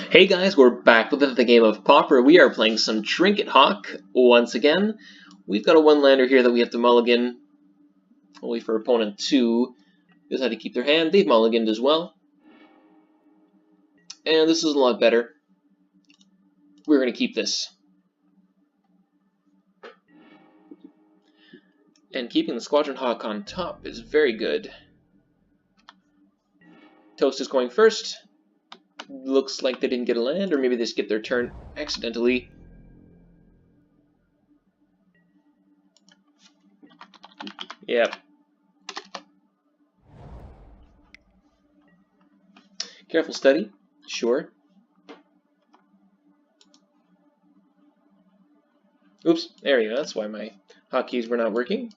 Hey guys, we're back with the game of Pauper. We are playing some Trinket Hawk once again. We've got a one-lander here that we have to mulligan. We'll wait for opponent 2 decide to keep their hand. They've mulliganed as well. And this is a lot better. We're going to keep this. And keeping the Squadron Hawk on top is very good. Toast is going first. Looks like they didn't get a land, or maybe they skipped their turn accidentally. Yep. Careful study, sure. Oops, there we go, that's why my hotkeys were not working.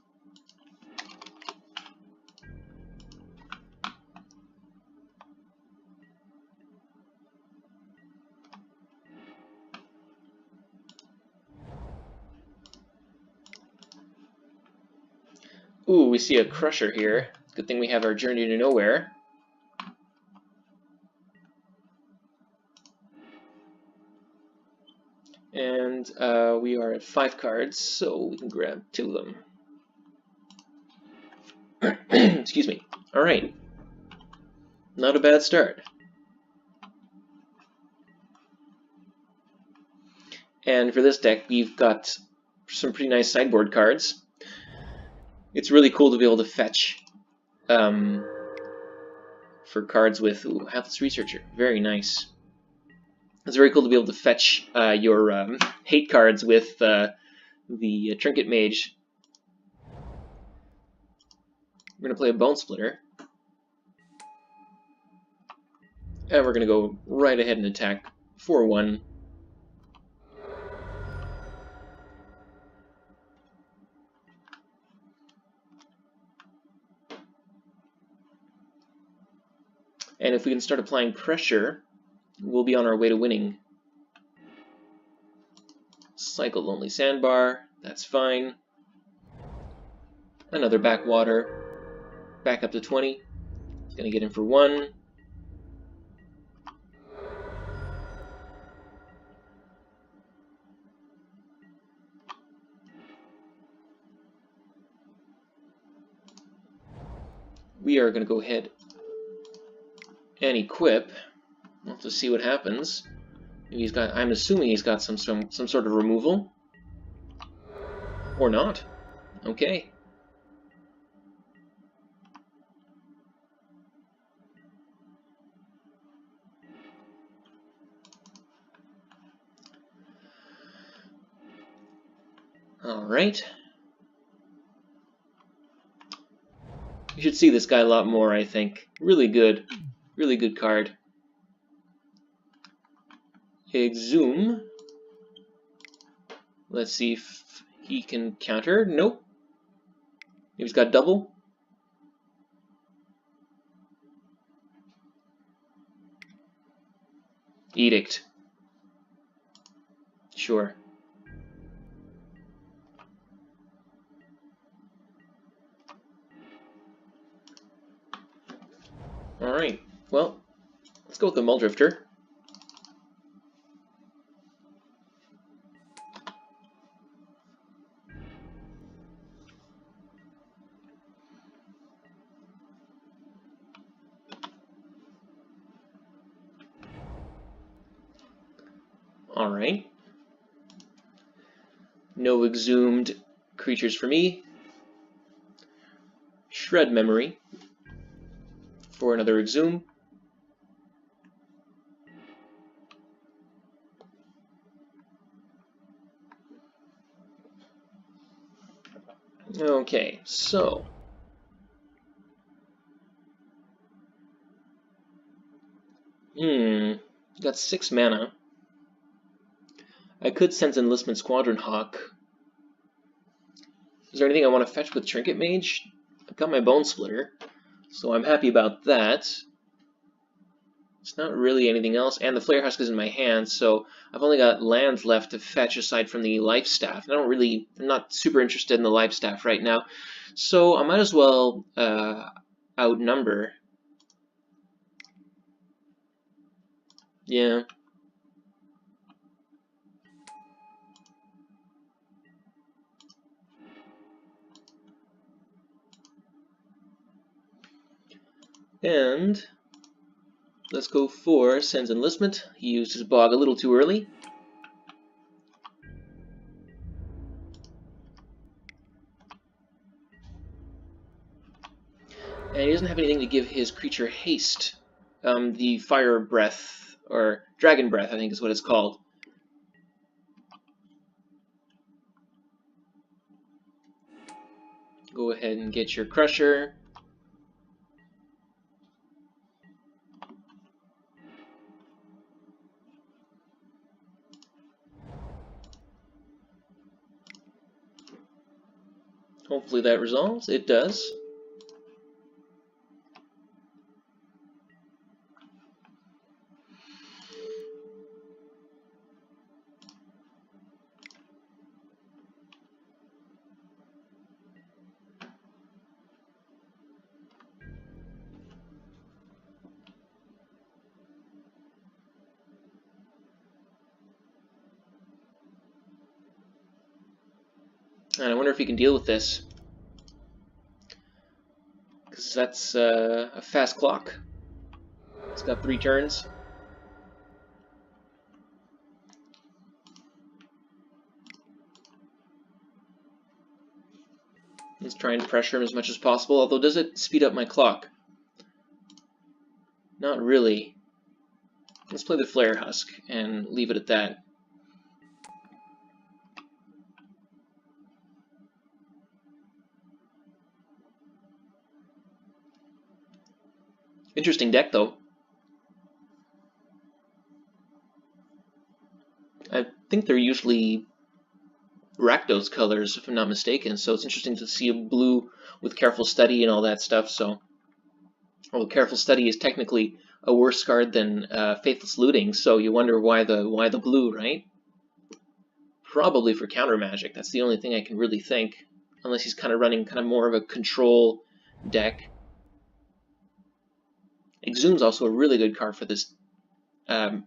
Ooh, we see a crusher here. Good thing we have our Journey to Nowhere. And we are at 5 cards, so we can grab 2 of them. Excuse me. Alright. Not a bad start. And for this deck, we've got some pretty nice sideboard cards. It's really cool to be able to fetch for cards with Hapless Researcher. Very nice. It's very cool to be able to fetch your hate cards with the Trinket Mage. We're going to play a Bone Splitter. And we're going to go right ahead and attack 4-1. And if we can start applying pressure, we'll be on our way to winning. Cycle Lonely Sandbar, that's fine. Another backwater, back up to 20. It's gonna get in for 1. We are gonna go ahead and equip. We'll have to see what happens. Maybe he's got. I'm assuming he's got some sort of removal, or not. Okay. All right. You should see this guy a lot more, I think. Really good card. Exhume. Let's see if he can counter. Nope. He's got double. Edict. Sure. Alright, well, let's go with the Muldrifter. Alright. No exhumed creatures for me. Shred Memory for another exhume. Okay, so got 6 mana. I could Sense Enlistment Squadron Hawk. Is there anything I want to fetch with Trinket Mage? I've got my Bone Splitter, so I'm happy about that. It's not really anything else, and the Flare Husk is in my hand, so I've only got lands left to fetch aside from the Life Staff. I'm not super interested in the Life Staff right now, so I might as well outnumber Yeah. And let's go for Sen's Enlistment. He used his bog a little too early. And he doesn't have anything to give his creature haste. The Fire Breath, or Dragon Breath, I think is what it's called. Go ahead and get your Crusher. Hopefully that resolves. It does. And I wonder if he can deal with this. Because that's a fast clock. It's got 3 turns. Let's try and pressure him as much as possible, although does it speed up my clock? Not really. Let's play the Flare Husk and leave it at that. Interesting deck, though. I think they're usually Rakdos colors, if I'm not mistaken, so it's interesting to see a blue with Careful Study and all that stuff, so... Although Careful Study is technically a worse card than Faithless Looting, so you wonder why the blue, right? Probably for counter magic, that's the only thing I can really think. Unless he's kind of running kind of more of a control deck. Exhume's also a really good card for this kind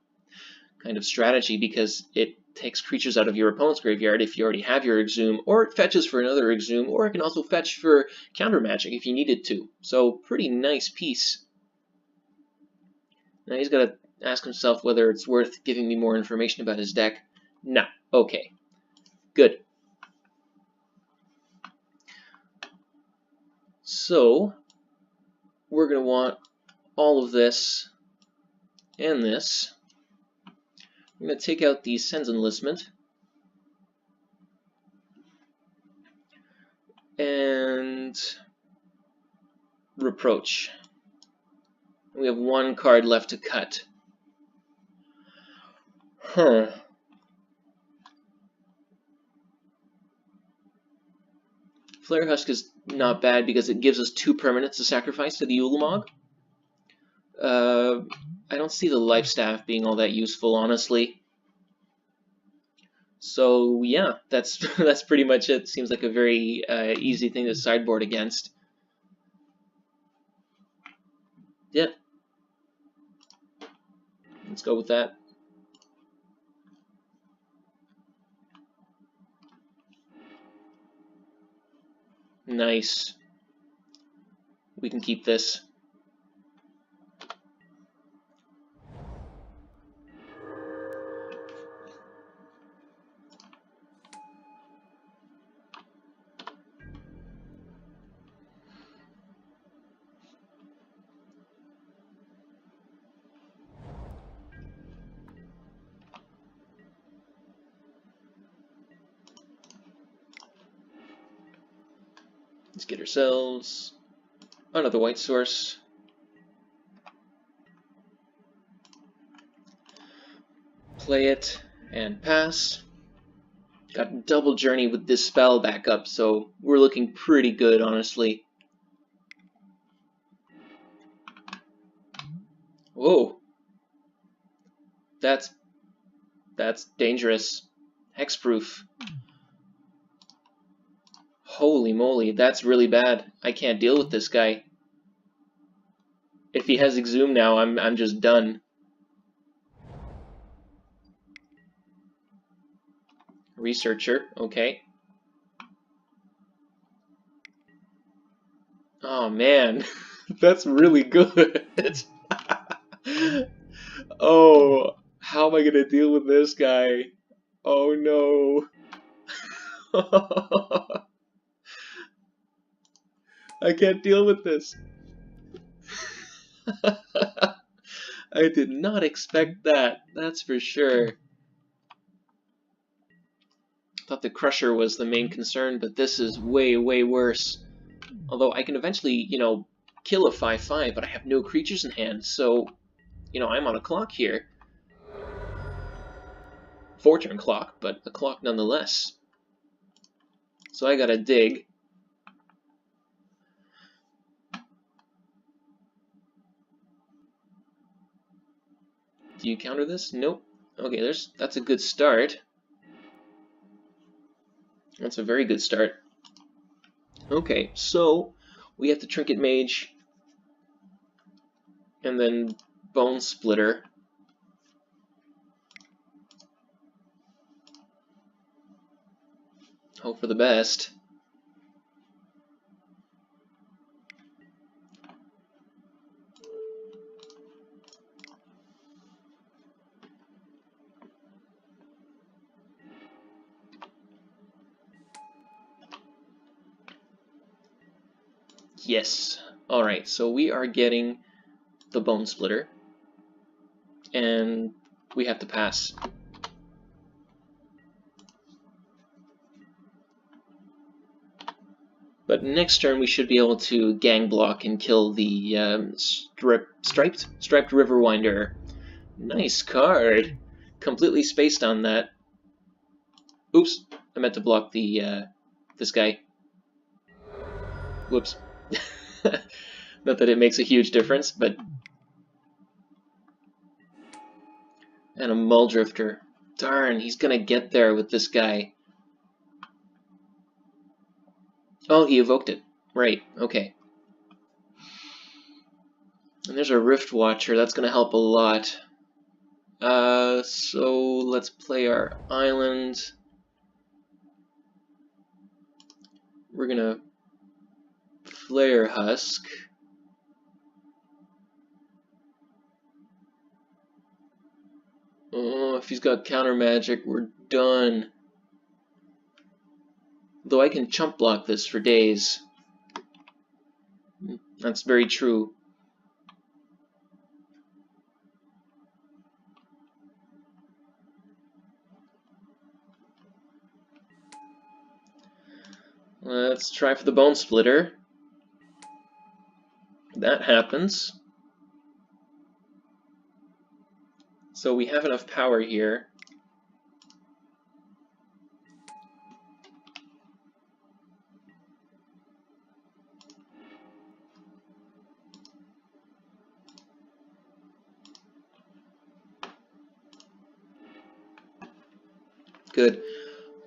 of strategy because it takes creatures out of your opponent's graveyard if you already have your Exhume, or it fetches for another Exhume, or it can also fetch for counter magic if you needed to. So pretty nice piece. Now he's got to ask himself whether it's worth giving me more information about his deck. No. Okay. Good. So we're going to want all of this and this. I'm going to take out the Sen's Enlistment and Reproach. We have 1 card left to cut. Flare Husk is not bad because it gives us 2 permanents to sacrifice to the Ulamog. I don't see the Life Staff being all that useful, honestly. So yeah, that's that's pretty much it. Seems like a very easy thing to sideboard against. Yep. Let's go with that. Nice. We can keep this. Let's get ourselves another white source. Play it and pass. Got double journey with this spell back up, so we're looking pretty good, honestly. Whoa. That's dangerous. Hexproof. Holy moly, that's really bad. I can't deal with this guy. If he has Exhume now, I'm just done. Researcher, okay. Oh man, that's really good. Oh, how am I gonna deal with this guy? Oh no. I can't deal with this. I did not expect that, that's for sure. Thought the Crusher was the main concern, but this is way, way worse. Although I can eventually, kill a 5/5, but I have no creatures in hand, so, I'm on a clock here. 4-turn clock, but a clock nonetheless. So I gotta dig. Do you counter this? Nope. Okay, that's a good start. That's a very good start. Okay, so we have the Trinket Mage, and then Bone Splitter. Hope for the best. Yes. Alright, so we are getting the Bone Splitter, and we have to pass. But next turn we should be able to gang block and kill the striped Riverwinder. Nice card. Completely spaced on that. Oops, I meant to block the this guy. Whoops. Not that it makes a huge difference, but... And a Muldrifter. Darn, he's gonna get there with this guy. Oh, he evoked it. Right, okay. And there's a Rift Watcher, that's gonna help a lot. So let's play our island. We're gonna Flare Husk. Oh, if he's got counter magic, we're done. Though I can chump block this for days. That's very true. Let's try for the Bone Splitter. That happens. So we have enough power here. Good.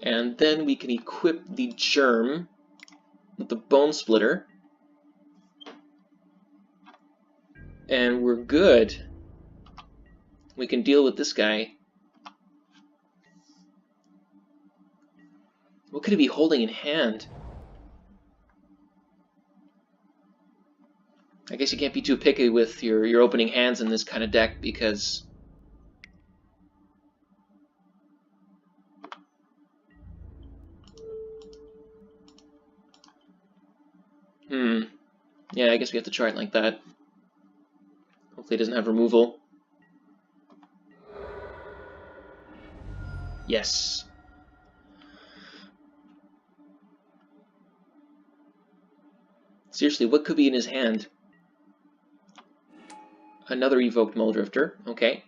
And then we can equip the Germ with the Bone Splitter. And we're good. We can deal with this guy. What could he be holding in hand? I guess you can't be too picky with your opening hands in this kind of deck because... Yeah, I guess we have to try it like that. Hopefully it doesn't have removal. Yes. Seriously, what could be in his hand? Another evoked Muldrifter. Okay.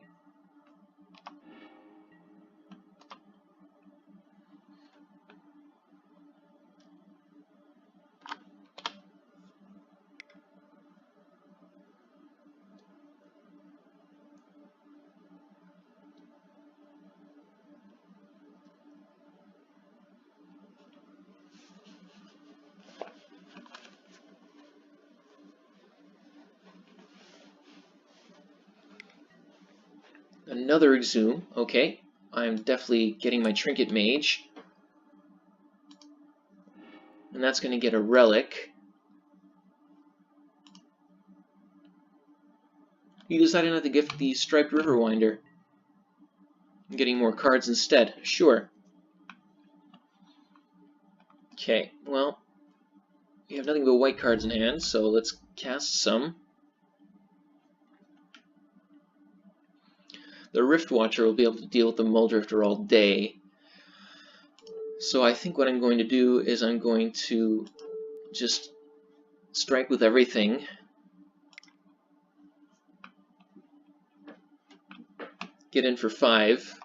Another Exhume. Okay. I'm definitely getting my Trinket Mage. And that's going to get a relic. You decided not to gift the Striped Riverwinder. I'm getting more cards instead. Sure. Okay, well, we have nothing but white cards in hand, so let's cast some. The Rift Watcher will be able to deal with the Muldrifter all day. So I think what I'm going to do is I'm going to just strike with everything. Get in for 5.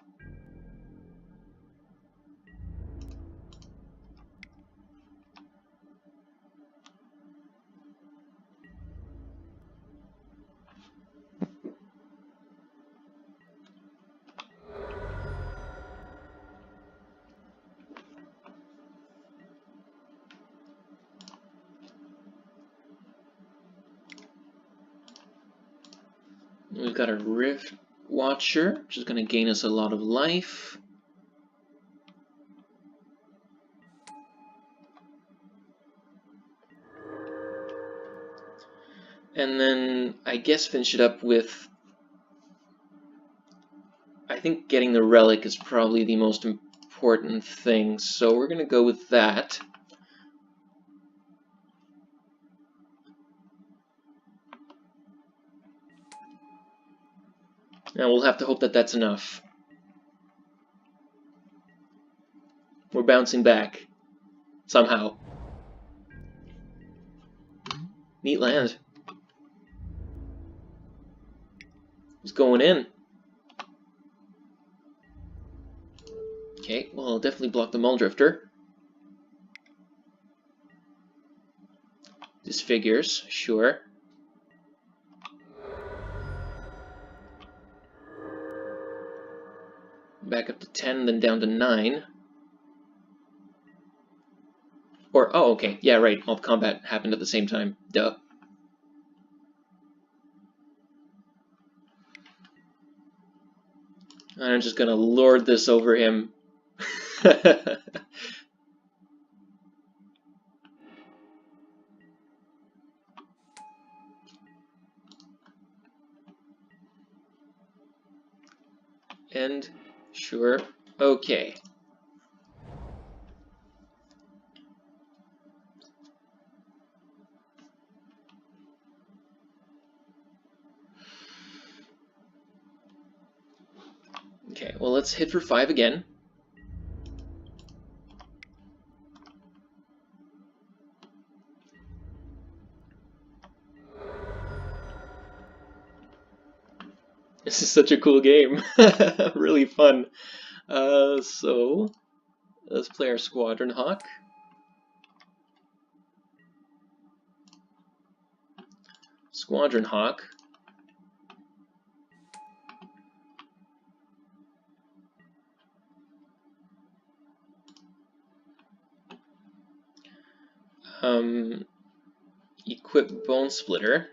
We've got a Rift Watcher, which is going to gain us a lot of life. And then, I guess, finish it up with... I think getting the relic is probably the most important thing, so we're going to go with that. Now we'll have to hope that that's enough. We're bouncing back. Somehow. Neat land. He's going in. Okay, well, I'll definitely block the Muldrifter. Disfigures, sure. Back up to 10, then down to 9. Or, oh, okay, yeah, right, all the combat happened at the same time. Duh. I'm just gonna lord this over him. And, sure, okay. Okay, well, let's hit for 5 again. This is such a cool game. Really fun. So, let's play our Squadron Hawk. Squadron Hawk. Equip Bone Splitter.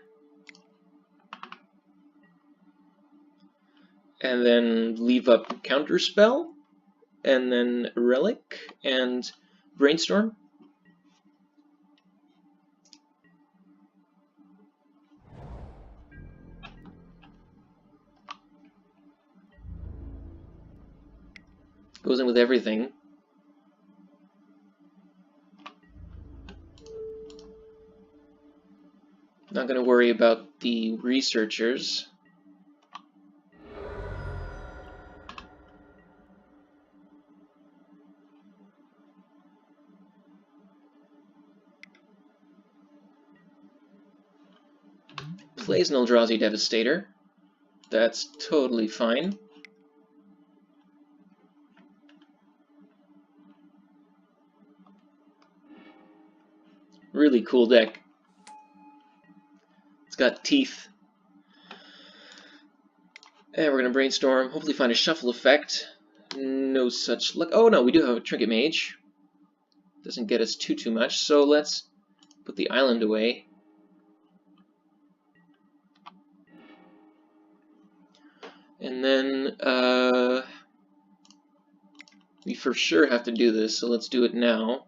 And then leave up Counterspell. And then Relic and Brainstorm. Goes in with everything. Not going to worry about the researchers. Plays an Eldrazi Devastator. That's totally fine. Really cool deck. It's got teeth. And we're going to brainstorm, hopefully find a shuffle effect. No such luck. Oh no, we do have a Trinket Mage. Doesn't get us too much, so let's put the island away. And then, we for sure have to do this, so let's do it now.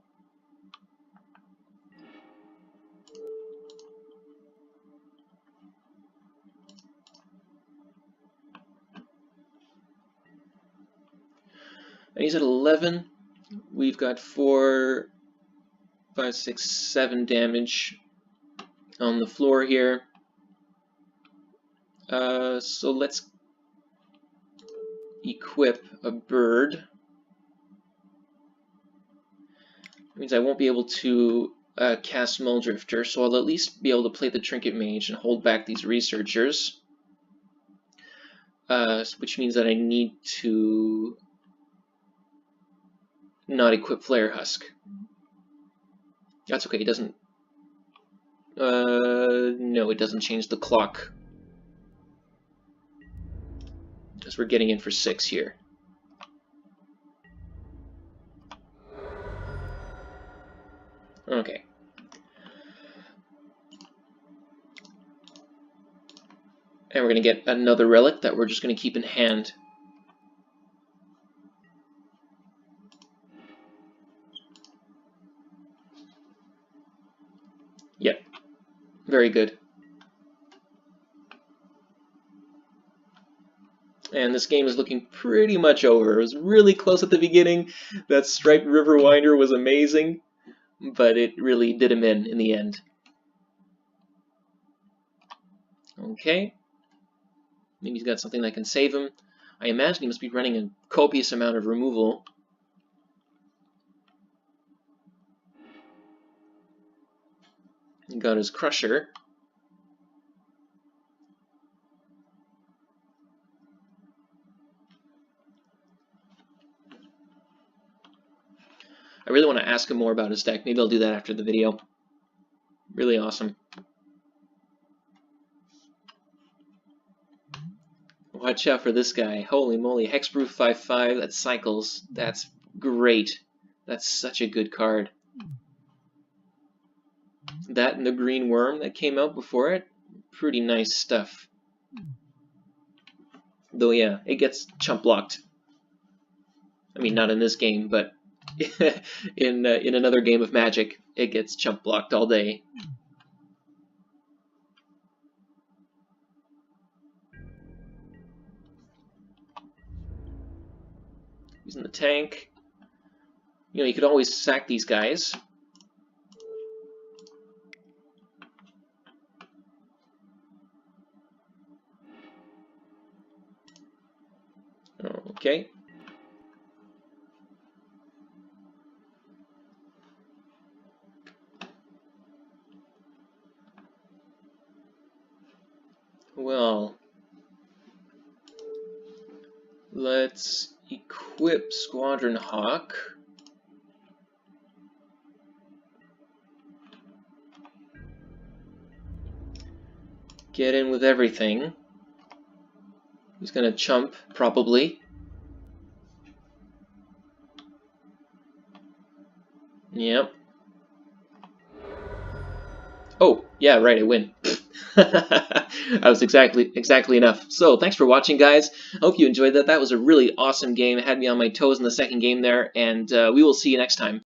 And he's at 11. We've got 4, 5, 6, 7 damage on the floor here. So let's equip a bird. That means I won't be able to cast Mulldrifter, so I'll at least be able to play the Trinket Mage and hold back these researchers. Which means that I need to not equip Flare Husk. That's okay, it doesn't... no, it doesn't change the clock. Because we're getting in for 6 here. Okay. And we're going to get another relic that we're just going to keep in hand. Yep. Very good. And this game is looking pretty much over. It was really close at the beginning. That Striped River Winder was amazing, but it really did him in the end. Okay. Maybe he's got something that can save him. I imagine he must be running a copious amount of removal. He got his Crusher. I really want to ask him more about his deck. Maybe I'll do that after the video. Really awesome. Watch out for this guy. Holy moly. Hexproof 5/5. That cycles. That's great. That's such a good card. That and the Green Worm that came out before it. Pretty nice stuff. Though yeah, it gets chump blocked. I mean, not in this game, but in another game of Magic, it gets chump blocked all day. Using the tank. You know, you could always sack these guys. Okay. Well, let's equip Squadron Hawk. Get in with everything. He's gonna chump, probably. Yep. Oh, yeah, right, I win. That was exactly enough. So, thanks for watching, guys. I hope you enjoyed that. That was a really awesome game. It had me on my toes in the second game there, and we will see you next time.